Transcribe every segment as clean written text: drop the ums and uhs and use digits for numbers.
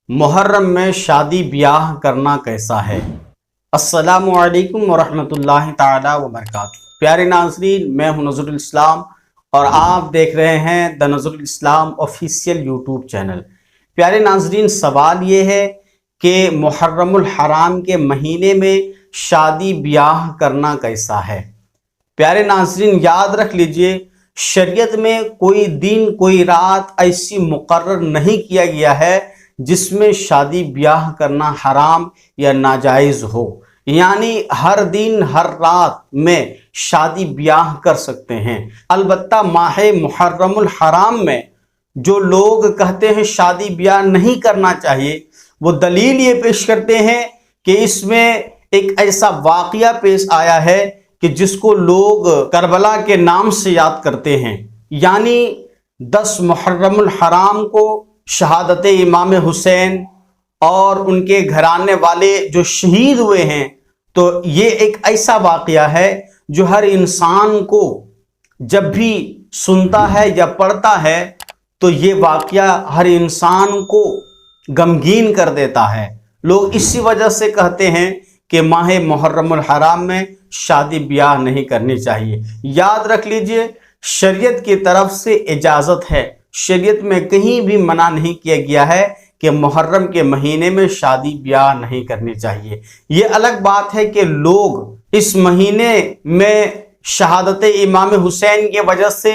محرم میں شادی بیاہ کرنا کیسا ہے؟ السلام علیکم ورحمۃ اللہ تعالی وبرکاتہ۔ پیارے ناظرین، میں ہوں نظر الاسلام اور آپ دیکھ رہے ہیں دا نظر الاسلام آفیشیل یوٹیوب چینل۔ پیارے ناظرین، سوال یہ ہے کہ محرم الحرام کے مہینے میں شادی بیاہ کرنا کیسا ہے؟ پیارے ناظرین، یاد رکھ لیجئے، شریعت میں کوئی دن کوئی رات ایسی مقرر نہیں کیا گیا ہے جس میں شادی بیاہ کرنا حرام یا ناجائز ہو، یعنی ہر دن ہر رات میں شادی بیاہ کر سکتے ہیں۔ البتہ ماہ محرم الحرام میں جو لوگ کہتے ہیں شادی بیاہ نہیں کرنا چاہیے، وہ دلیل یہ پیش کرتے ہیں کہ اس میں ایک ایسا واقعہ پیش آیا ہے کہ جس کو لوگ کربلا کے نام سے یاد کرتے ہیں، یعنی 10 محرم الحرام کو شہادت امام حسین اور ان کے گھرانے والے جو شہید ہوئے ہیں، تو یہ ایک ایسا واقعہ ہے جو ہر انسان کو جب بھی سنتا ہے یا پڑھتا ہے تو یہ واقعہ ہر انسان کو غمگین کر دیتا ہے۔ لوگ اسی وجہ سے کہتے ہیں کہ ماہ محرم الحرام میں شادی بیاہ نہیں کرنی چاہیے۔ یاد رکھ لیجئے، شریعت کی طرف سے اجازت ہے، شریعت میں کہیں بھی منع نہیں کیا گیا ہے کہ محرم کے مہینے میں شادی بیاہ نہیں کرنی چاہیے۔ یہ الگ بات ہے کہ لوگ اس مہینے میں شہادت امام حسین کی وجہ سے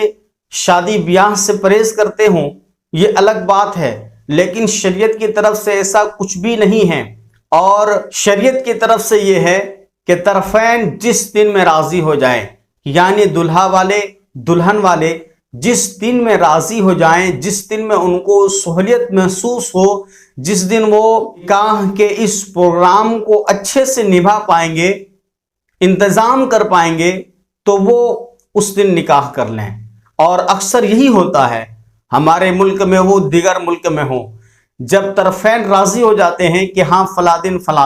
شادی بیاہ سے پرہیز کرتے ہوں، یہ الگ بات ہے، لیکن شریعت کی طرف سے ایسا کچھ بھی نہیں ہے۔ اور شریعت کی طرف سے یہ ہے کہ طرفین جس دن میں راضی ہو جائیں، یعنی دلہا والے دلہن والے جس دن میں راضی ہو جائیں، جس دن میں ان کو سہولیت محسوس ہو، جس دن وہ نکاح کے اس پروگرام کو اچھے سے نبھا پائیں گے، انتظام کر پائیں گے، تو وہ اس دن نکاح کر لیں۔ اور اکثر یہی ہوتا ہے، ہمارے ملک میں ہو دیگر ملک میں ہو، جب طرفین راضی ہو جاتے ہیں کہ ہاں فلاں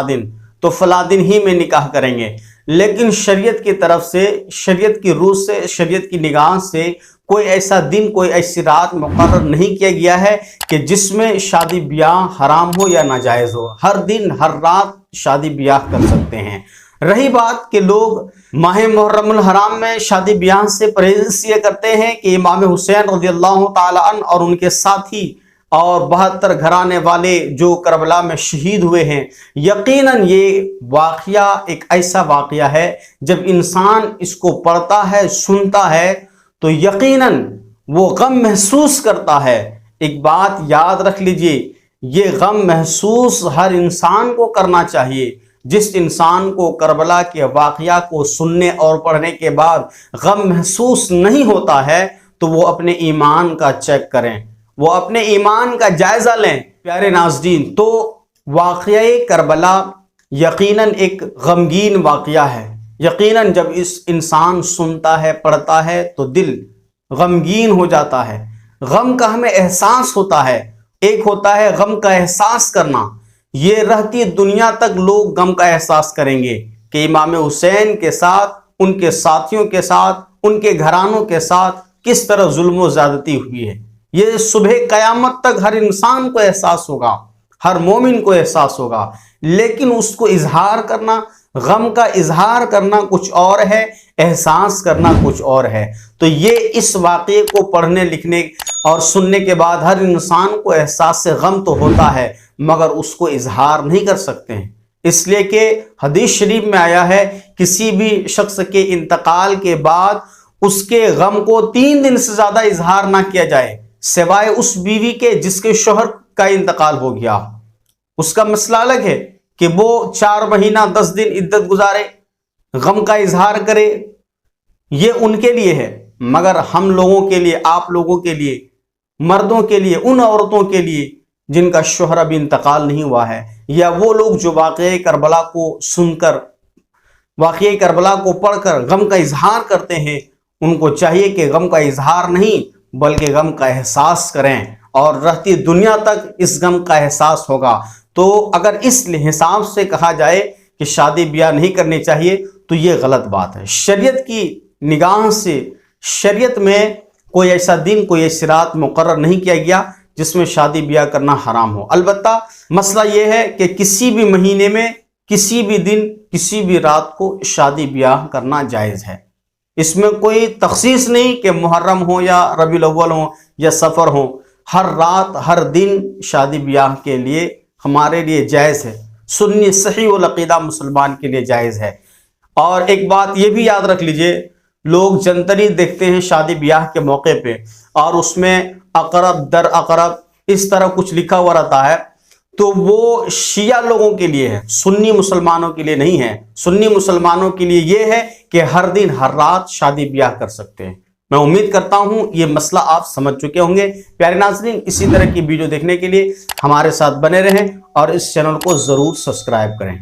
دن تو فلاں دن ہی میں نکاح کریں گے، لیکن شریعت کی طرف سے، شریعت کی روح سے، شریعت کی نگاہ سے کوئی ایسا دن، کوئی ایسی رات مقرر نہیں کیا گیا ہے کہ جس میں شادی بیاہ حرام ہو یا ناجائز ہو۔ ہر دن ہر رات شادی بیاہ کر سکتے ہیں۔ رہی بات کہ لوگ ماہ محرم الحرام میں شادی بیاہ سے پرہیز یہ کرتے ہیں کہ امام حسین رضی اللہ تعالی عنہ اور ان کے ساتھی اور 72 گھرانے والے جو کربلا میں شہید ہوئے ہیں، یقیناً یہ واقعہ ایک ایسا واقعہ ہے جب انسان اس کو پڑھتا ہے، سنتا ہے تو یقیناً وہ غم محسوس کرتا ہے۔ ایک بات یاد رکھ لیجئے، یہ غم محسوس ہر انسان کو کرنا چاہیے۔ جس انسان کو کربلا کے واقعہ کو سننے اور پڑھنے کے بعد غم محسوس نہیں ہوتا ہے تو وہ اپنے ایمان کا چیک کریں، وہ اپنے ایمان کا جائزہ لیں۔ پیارے ناظرین، تو واقعہ کربلا یقیناً ایک غمگین واقعہ ہے۔ یقیناً جب اس انسان سنتا ہے، پڑھتا ہے تو دل غمگین ہو جاتا ہے، غم کا ہمیں احساس ہوتا ہے۔ ایک ہوتا ہے غم کا احساس کرنا، یہ رہتی دنیا تک لوگ غم کا احساس کریں گے کہ امام حسین کے ساتھ، ان کے ساتھیوں کے ساتھ، ان کے گھرانوں کے ساتھ کس طرح ظلم و زیادتی ہوئی ہے۔ یہ صبح قیامت تک ہر انسان کو احساس ہوگا، ہر مومن کو احساس ہوگا، لیکن اس کو اظہار کرنا، غم کا اظہار کرنا کچھ اور ہے، احساس کرنا کچھ اور ہے۔ تو یہ اس واقعے کو پڑھنے، لکھنے اور سننے کے بعد ہر انسان کو احساس سے غم تو ہوتا ہے، مگر اس کو اظہار نہیں کر سکتے ہیں، اس لیے کہ حدیث شریف میں آیا ہے کسی بھی شخص کے انتقال کے بعد اس کے غم کو 3 دن سے زیادہ اظہار نہ کیا جائے، سوائے اس بیوی کے جس کے شوہر کا انتقال ہو گیا۔ اس کا مسئلہ الگ ہے کہ وہ 4 مہینہ 10 دن عدت گزارے، غم کا اظہار کرے، یہ ان کے لیے ہے، مگر ہم لوگوں کے لیے، آپ لوگوں کے لیے، مردوں کے لیے، ان عورتوں کے لیے جن کا شوہر ابھی انتقال نہیں ہوا ہے، یا وہ لوگ جو واقعہ کربلا کو سن کر، واقعہ کربلا کو پڑھ کر غم کا اظہار کرتے ہیں، ان کو چاہیے کہ غم کا اظہار نہیں بلکہ غم کا احساس کریں، اور رہتی دنیا تک اس غم کا احساس ہوگا۔ تو اگر اس حساب سے کہا جائے کہ شادی بیاہ نہیں کرنی چاہیے تو یہ غلط بات ہے۔ شریعت کی نگاہ سے، شریعت میں کوئی ایسا دن، کوئی ایسی رات مقرر نہیں کیا گیا جس میں شادی بیاہ کرنا حرام ہو۔ البتہ مسئلہ یہ ہے کہ کسی بھی مہینے میں کسی بھی دن کسی بھی رات کو شادی بیاہ کرنا جائز ہے۔ اس میں کوئی تخصیص نہیں کہ محرم ہو یا ربیع الاول ہو یا سفر ہو، ہر رات ہر دن شادی بیاہ کے لیے ہمارے لیے جائز ہے، سنی صحیح العقیدہ مسلمان کے لیے جائز ہے۔ اور ایک بات یہ بھی یاد رکھ لیجئے، لوگ جنتری دیکھتے ہیں شادی بیاہ کے موقع پہ اور اس میں اقرب در اقرب اس طرح کچھ لکھا ہوا رہتا ہے، تو وہ شیعہ لوگوں کے لیے ہے، سنی مسلمانوں کے لیے نہیں ہے۔ سنی مسلمانوں کے لیے یہ ہے کہ ہر دن ہر رات شادی بیاہ کر سکتے ہیں۔ میں امید کرتا ہوں یہ مسئلہ آپ سمجھ چکے ہوں گے۔ پیارے ناظرین، اسی طرح کی ویڈیو دیکھنے کے لیے ہمارے ساتھ بنے رہیں اور اس چینل کو ضرور سبسکرائب کریں۔